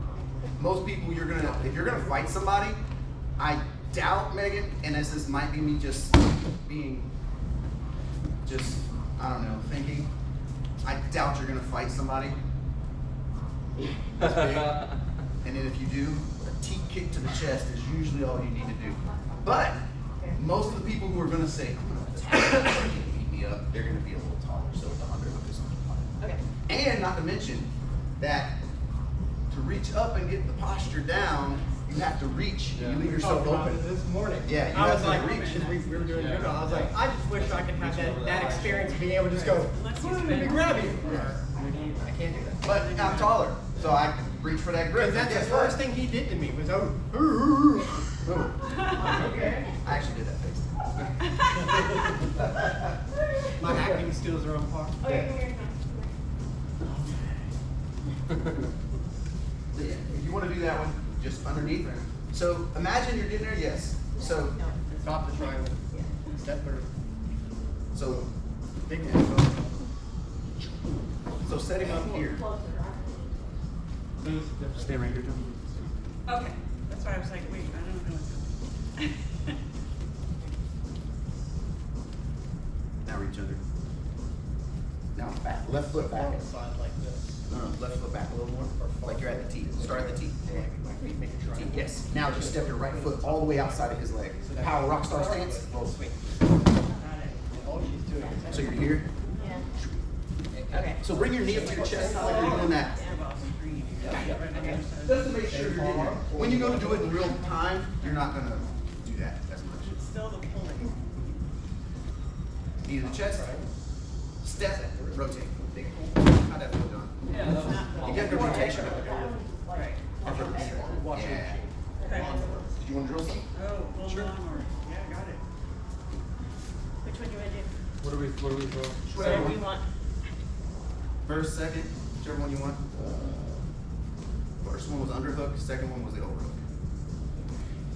Most people, if you're gonna fight somebody, I doubt, Megan, and this might be me just being, I don't know, thinking. I doubt you're gonna fight somebody this big. And then if you do, a teep kick to the chest is usually all you need to do. But most of the people who are gonna say, I'm gonna attack you, you can beat me up, they're gonna be a little taller, so the under is on the bottom. Okay. And not to mention that to reach up and get the posture down, you have to reach. Yeah. You leave yourself open. This morning. Yeah, you I have was to like, reach. we were doing judo. I was like, I just wish I could have that experience of being able to just go, Let's use let it. me grab you. I can't do that. But I'm taller, so I can reach for that grip. Because that's Guess the what? first thing he did to me was, oh, Okay. I actually did that face. my acting skills are on par. Oh, yeah, come here. So yeah, if you want to do that one, just underneath. So imagine you're getting there, yes. So Stop the triangle. Step third. so Big man. so setting up here. Stay right here, John. Okay. That's why I was like, wait, I don't know what's going Now reach under. Now back. Left foot back. Side like this. Left foot back a little more, like you're at the tee. Start at the tee. Tee, yes. Now just step your right foot all the way outside of his leg. Power rock star stance. Roll. So you're here. Yeah. Okay. So bring your knee up to your chest, not like you're doing that. Just to make sure you're getting it. When you go to do it in real time, you're not gonna do that as much. Still the pulling. Knee to the chest. Step. Rotate. How'd that feel, John? Yeah, that was. You get good rotation. Right. Yeah. Okay. Did you want to drill some? Oh, hold on, or, yeah, got it. Which one do you want to do? What are we throwing? Whatever you want. First, second, whichever one you want. First one was underhook, second one was the overhook.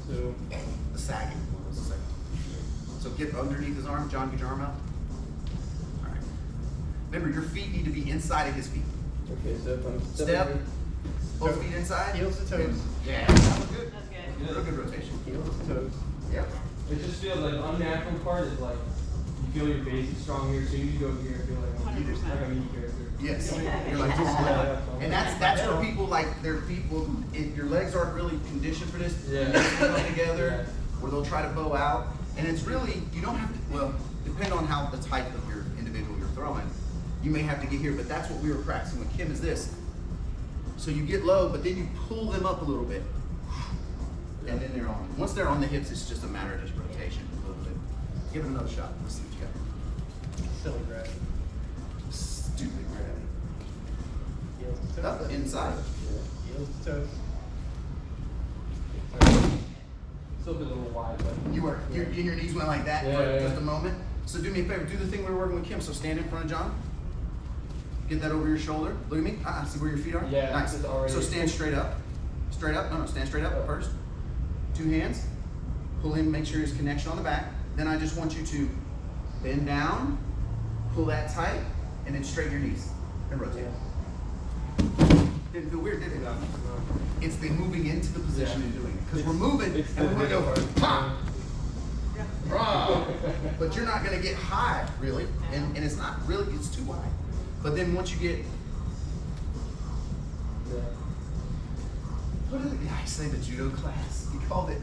So, The sagging one was the second. So get underneath his arm. John, get your arm out. All right. Remember, your feet need to be inside of his feet. okay, so if I'm Step. Both feet inside. Heels to toes. Yeah, that was good. That's good. Real good rotation. heels to toes. Yep. It just feels like the unnatural part is like you feel your base is strong here, so you go here and feel like I'm 100%. like a meat character. Yes. You're like, and that's where people like their feet will. If your legs aren't really conditioned for this, Yeah. they come together, where they'll try to bow out, and it's really you don't have to. Well, depending on how the type of your individual you're throwing, you may have to get here, but that's what we were practicing with Kim. Is this? So you get low, but then you pull them up a little bit, and then they're on. Once they're on the hips, it's just a matter of just rotation a little bit. Give it another shot. Let's see what you got. Silly gravity. Stupid gravity. Heels to toes. Up inside. Heels to toes. Still feel a little wide, but Your knees went like that Yeah, for yeah, just yeah. a moment. So do me a favor. Do the thing we were working with Kim. So stand in front of John. Get that over your shoulder. Look at me. See where your feet are? Yeah, Nice. it's already- So stand straight up. Straight up. No, stand straight up first. Two hands. Pull in, make sure there's connection on the back. Then I just want you to bend down, pull that tight, and then straighten your knees and rotate. Didn't feel weird, did it? No. It's the moving into the position Yeah. and doing it. Because we're moving It's and we're the going to go, big pop! Yeah. Rah! But you're not going to get high, really. And it's not really, it's too wide. But then once you get, Yeah. what did the guy say, the judo class? He called it,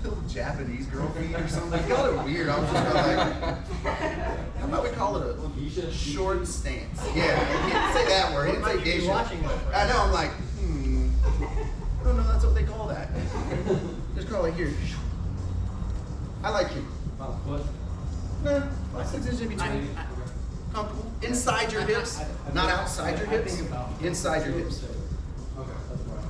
little Japanese girl feet or something. He called it weird. I was just kinda like, how about we call it You should a short stance? Yeah, he didn't say that word. He didn't say What might you be Asian. watching with? I know, I'm like, I don't know, that's what they call that. Just call it here. I like you. About foot. No, about 6 inches in between. Comfortable. Inside your hips, not outside your hips. Inside your hips. Okay, that's right.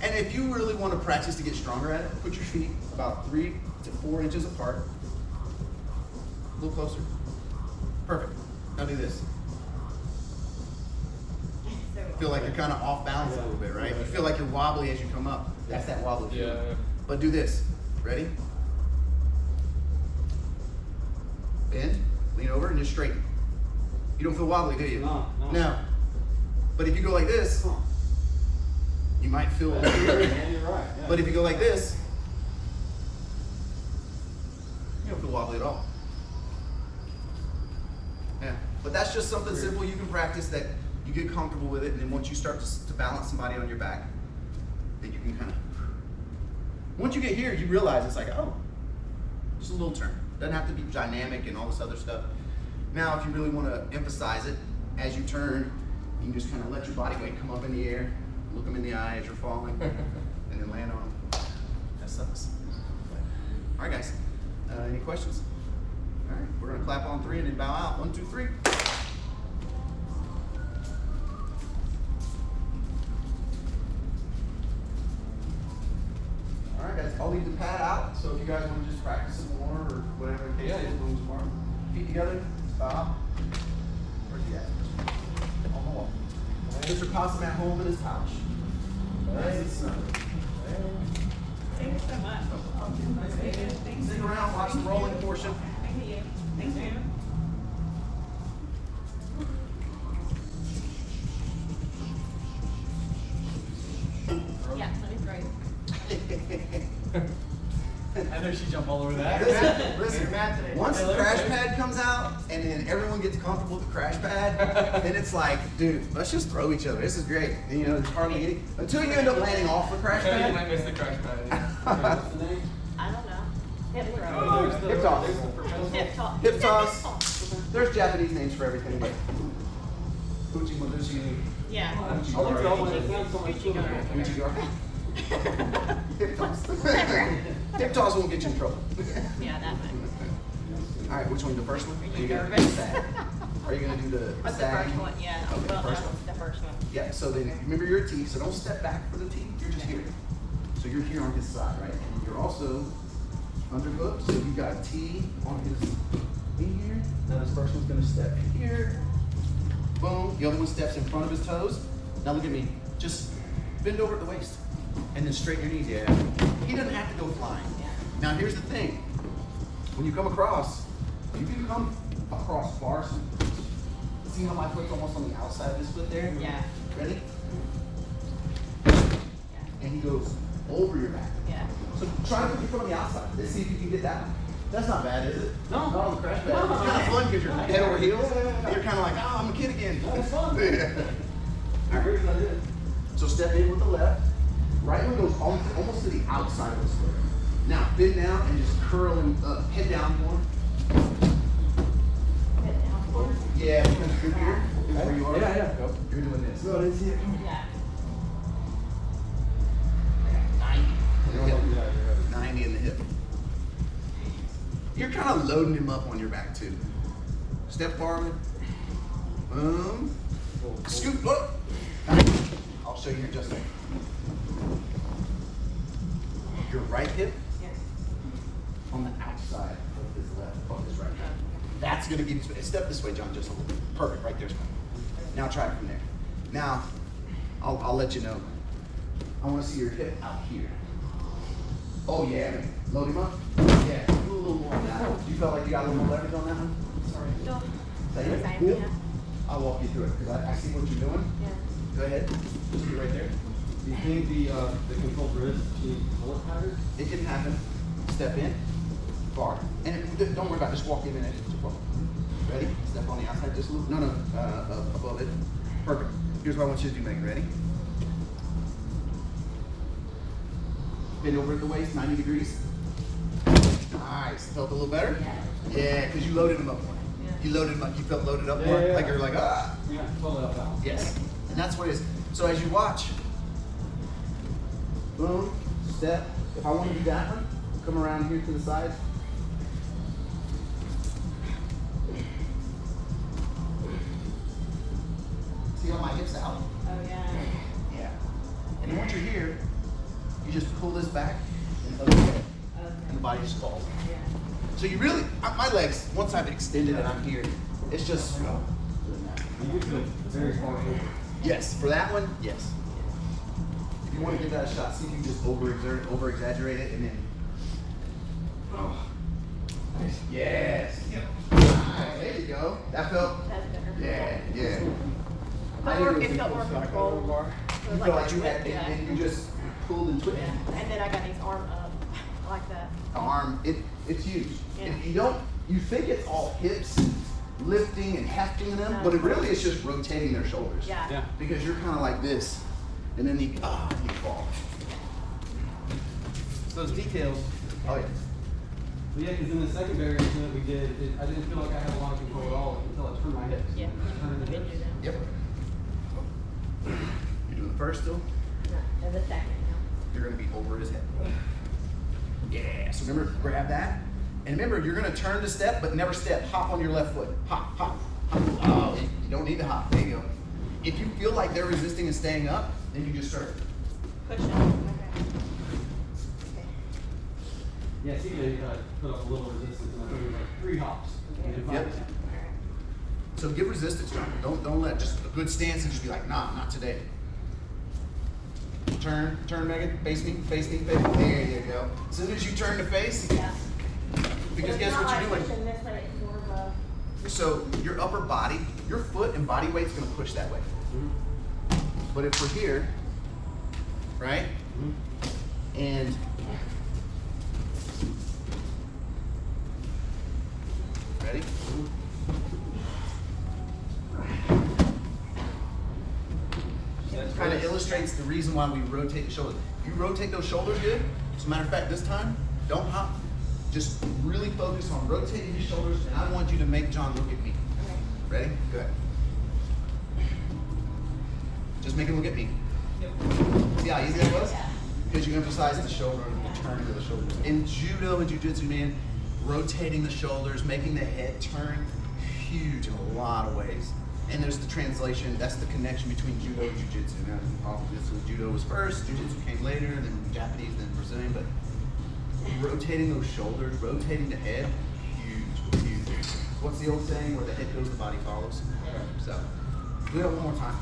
And if you really want to practice to get stronger at it, put your feet about 3 to 4 inches apart. A little closer. Perfect. Now do this. Feel like you're kind of off balance a little bit, right? You feel like you're wobbly as you come up. That's that wobbly feeling. Yeah. But do this. Ready? Bend, lean over, and just straighten. You don't feel wobbly, do you? No, no. No. But if you go like this, you might feel a little weird. Yeah, you're right. Yeah. But if you go like this, you don't feel wobbly at all. Yeah. But that's just something simple you can practice that you get comfortable with it, and then once you start to balance somebody on your back, then you can kind of. Once you get here, you realize it's like, oh, just a little turn. Doesn't have to be dynamic and all this other stuff. Now, if you really want to emphasize it, as you turn, you can just kind of let your body weight come up in the air, look them in the eye as you're falling, and then land on them. That sucks. All right, guys. Any questions? All right, we're gonna clap on 3 and then bow out. 1, 2, 3. All right, guys. I'll leave the pad out, so if you guys want to just practice some more or whatever the case is, move tomorrow. Feet together. Bow out. Where's he at? On the wall. Mr. Possum at home in his pouch. Nice and snug. Thank you so much. Stick around, watch the rolling portion. Thank you. Thank you. Yeah, let me throw you. I know she jumped all over that. Listen, mad today. Once the crash pad comes out and then everyone gets comfortable with the crash pad, then it's like, dude, let's just throw each other. This is great. And, you know, there's hardly any until you end up landing off the crash You pad. might miss the crash pad. Yeah. What's the name? I don't know. Hip throw. Hip toss. Hip toss. Hip Hip toss. toss. There's Japanese names for everything. Uchi Madushi. Yeah. Uchi-gara. Hip toss. Hip toss won't get you in trouble. Yeah, that might. All right, which one? The first one? Are you gonna do nervous? the sag? Are you gonna do the What's the sag? first one? Yeah. Okay, Well, first that's one. the first one. Yeah, so then remember your T, so don't step back for the T, you're just here. So you're here on his side, right? And you're also underhooked, so you've got a T on his in here. Now this first one's gonna step here. Boom, the other one steps in front of his toes. Now look at me, just bend over at the waist and then straighten your knees, yeah. He doesn't have to go flying. Yeah. Now here's the thing, when you come across, you can come across far. See how my foot's almost on the outside of his foot there? Yeah. Ready? Yeah. And he goes over your back. Yeah. So try to put your foot on the outside. Let's see if you can get that one. That's not bad, is it? No. Not on the crash pad. It's kind of fun because you're head over heels. And you're kind of like, oh, I'm a kid again. That's fun. Yeah. All right. So step in with the left. Right one goes almost to the outside of the foot. Now bend down and just curl him up. Head down more. Head down forward. Yeah, because you're here. This is where you are. Yeah. Go. You're doing this. No, it's here. Yeah. 90. You're on the- yeah, you're right. 90 in the hip. You're kind of loading him up on your back too. Step forward. Boom. Scoot. Look. I'll show you here in just a second. Your right hip Yeah. on the outside of his left, of his right hip. That's gonna give you space. Step this way, John, just a little bit. Perfect, right there's one. Now try it from there. Now, I'll let you know. I wanna see your hip out here. Oh yeah, load him up. Yeah, do a little more on that one. You felt like you got a little more leverage on that one? Sorry. No. Say it. Same, Cool. yeah. I'll walk you through it, because I see what you're doing. Yeah. Go ahead, just be right there. Do you think the controlled wrist needs bullet pattern? It can happen. Step in, bar. And don't worry about it, just walk in and just walk. Ready? Step on the outside just a little. No, above it. Perfect. Here's what I want you to do, Megan. Ready? Bend over at the waist, 90 degrees. Nice. Felt a little better? Yeah. Yeah, because you loaded him up more. Yeah. You loaded him up, you felt loaded up more. Yeah. Like you're like, ah. Yeah, pull it up out. Yes. And that's what it is. So as you watch, boom, step. If I want to do that one, come around here to the side. See how my hips out? Oh, yeah. Yeah. And then once you're here, you just pull this back and other way, and the body just falls. Yeah. So you really, my legs, once I've extended and I'm here, it's just, You get to the very far over. yes, for that one, yes. If you want to give that a shot, see if you can just over exaggerate it, and then. Oh. Nice. Yes. Nice. There you go. That felt. That's better. Yeah. Yeah. It felt more controlled. You felt like you had, and you just pulled and twisted. Yeah. And then I got these arm up like that. The arm, it's huge. Yeah. If you think it's all hips, lifting and hefting them, No. but it really is just rotating their shoulders. Yeah. Yeah. Because you're kind of like this, and then you fall. Those details. Oh yeah. But yeah, because in the second variation that we did, I didn't feel like I had a lot of control at all until I turned my hips. Yeah. Turned the Been hips. do that. Yep. You're doing the first still. No, and the second now. You're gonna be over his head. Yeah. So remember, grab that, and remember, you're gonna turn the step, but never step. Hop on your left foot. Hop, hop. Hop. Oh, you don't need to hop. There you go. If you feel like they're resisting and staying up, then you just start. Push it. Okay. Yeah, see, they put up a little resistance, and I think it was like 3 hops. And then 5 Yep. to 10. So give resistance, John. Don't let just a good stance and just be like, nah, not today. Turn, Megan. Face me, face me, face me. There you go. As soon as you turn to face, Yeah. because guess what you're doing? Pushing this way, it's more of a. So your upper body, your foot and body weight's gonna push that way. But if we're here, right? And illustrates the reason why we rotate the shoulders. If you rotate those shoulders good, as a matter of fact, this time, don't hop. Just really focus on rotating your shoulders, and I want you to make John look at me. Ready? Good. Just make him look at me. See how easy that was? Because you emphasize the shoulder and the turn of the shoulders. In judo and jiu-jitsu, man, rotating the shoulders, making the head turn, huge in a lot of ways. And there's the translation, that's the connection between judo and jiu-jitsu. Now, obviously, judo was first, jiu-jitsu came later, then Japanese, then Brazilian, but rotating those shoulders, rotating the head, huge, huge. What's the old saying, where the head goes, the body follows? So, do that one more time.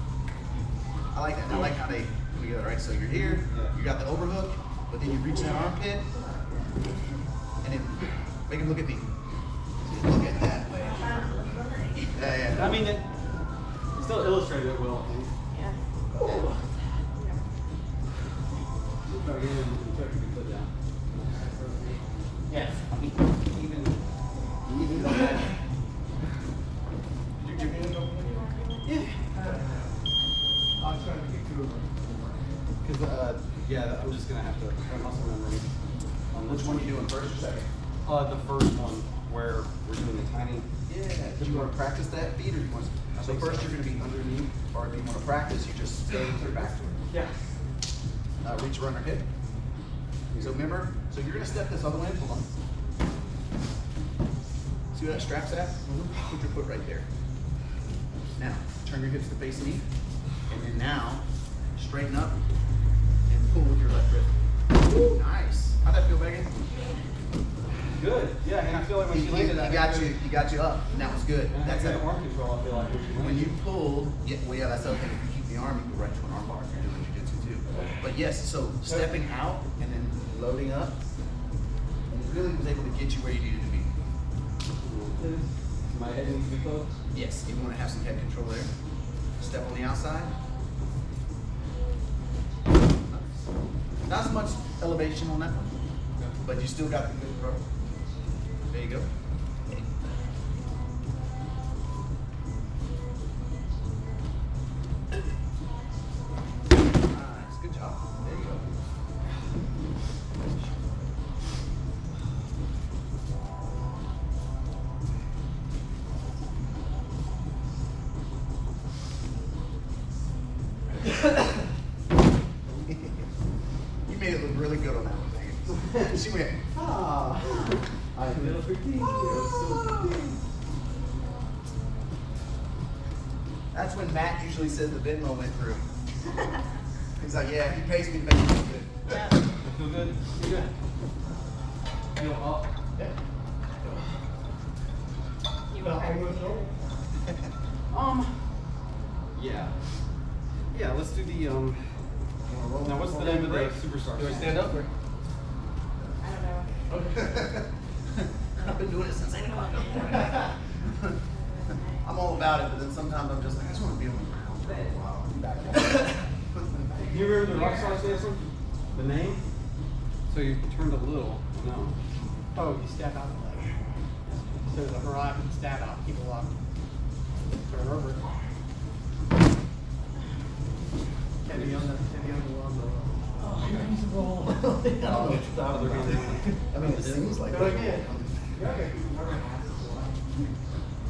I like that. I like how they come together, right? So you're here, you got the overhook, but then you reach that armpit, and then make him look at me. Look at that way. Yeah. I mean, it still illustrated it well. Yeah. Again, you put down. Yes. Even that. Did you give me a couple? Yeah. I was trying to get two of them. Because, yeah, I'm just going to have to muscle memory. Which one are you doing, first or second? The first one, where we're doing the tiny. Yeah. Do you want to practice that beat, or do you want to? So first you're going to be underneath, or if you want to practice, you just stay with your back to it. Yeah. Reach around your hip. So remember, so you're going to step this other way. Hold on. See where that strap's at? Put your foot right there. Now, turn your hips to face me. And then now, straighten up and pull with your left wrist. Nice. How'd that feel, Megan? Good. Yeah, and I feel like when she landed, He got you up, and that was good. And That's I it. got arm control, I feel like. When you pulled, yeah, that's the other thing. If you keep the arm, you go right to an arm bar if you're doing jiu-jitsu too. But yes, so stepping out and then loading up, and it really was able to get you where you needed to be. My head needs to be close. Yes, you want to have some head control there. Step on the outside. Not as much elevation on that one, but you still got the good throw. There you go. Nice, good job. There you go. You made it look really good on that one, Megan. She went, ah. I feel fatigued. That's when Matt usually says the Venmo went through. He's like, yeah, he pays me to make it feel good. Yeah. Feel good? Feel good. Feel up. Yeah. You okay? Yeah. Yeah, let's do the, now what's the name of the superstar? Do I stand up or? I don't know. I've been doing it since 8 o'clock. I'm all about it, but then sometimes I'm just like, I just want to be on the ground for a while. Be back there. Do you remember the Rockstar dancing? The name? So you turned a little, no. Oh, you step out the leg. So there's a horizon stab out, keep it locked. Turn over. Heavy on the wall. Oh, I mean, it seems like Go it. again.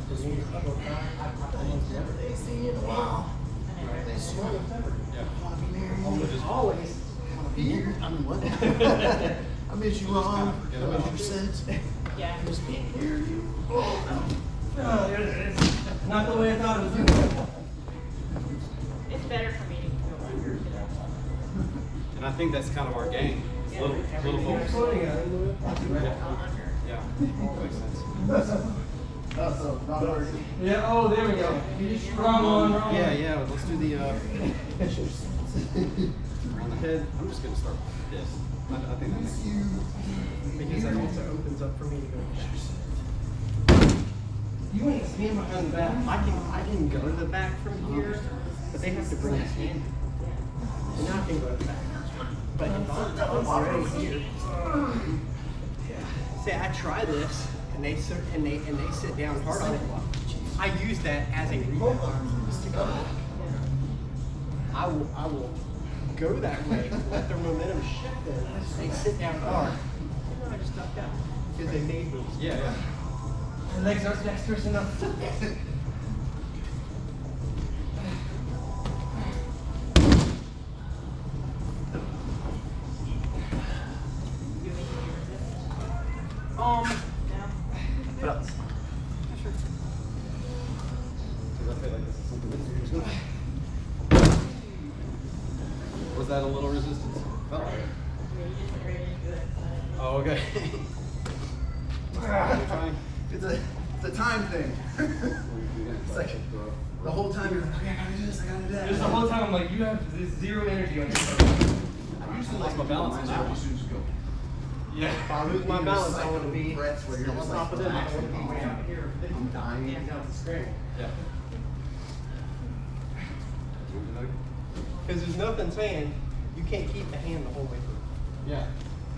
They see you in a while. They swear. Yeah. Want to be near you. Always. Want to be here. I mean, what? I miss you, Ron. I miss your sense. Yeah. I miss being near you. Oh, it's not the way I thought it was going to It's better for me to go under. And I think that's kind of our game. Yeah. Little folks. Yeah, makes sense. So, not working. Yeah, oh, there we go. Wrong one. Yeah, let's do the, on the head. I'm just gonna start with this. I think that makes sense. Because that also opens up for me to go. You ain't stand behind the back. I can go to the back from here, but they have to bring his hand. And I can go to the back. But if I'm already here. Say I try this and they sit down hard on it. I use that as a rebound. I will go that way, let their momentum shift in. They sit down hard. And then I just ducked out because they made moves. Yeah, yeah. My legs aren't dexterous enough. What else? Was that a little resistance? Felt like it. Oh, okay. It's a time thing. It's like the whole time you're like, okay, I gotta do this, I gotta do that. Just the whole time I'm like, you have this zero energy on yourself. I usually Lost my balance on that one. as soon as you go. Yeah. If I lose my balance, I want to be Breaths where you're on just top like, of them. I relaxing. want to be way out here. I'm dying. Hands out to scramble. Yeah. Because there's nothing saying you can't keep the hand the whole way through. Yeah.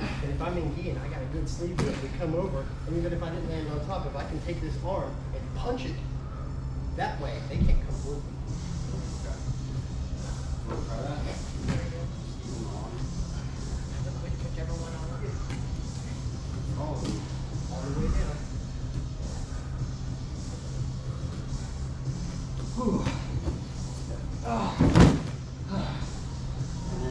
And if I'm in gi and I got a good sleeve to it, we come over, and even if I didn't land on top, if I can take this arm and punch it that way, they can't come with me. Wanna try that? Whichever one on. All the way down. Whew. Oh.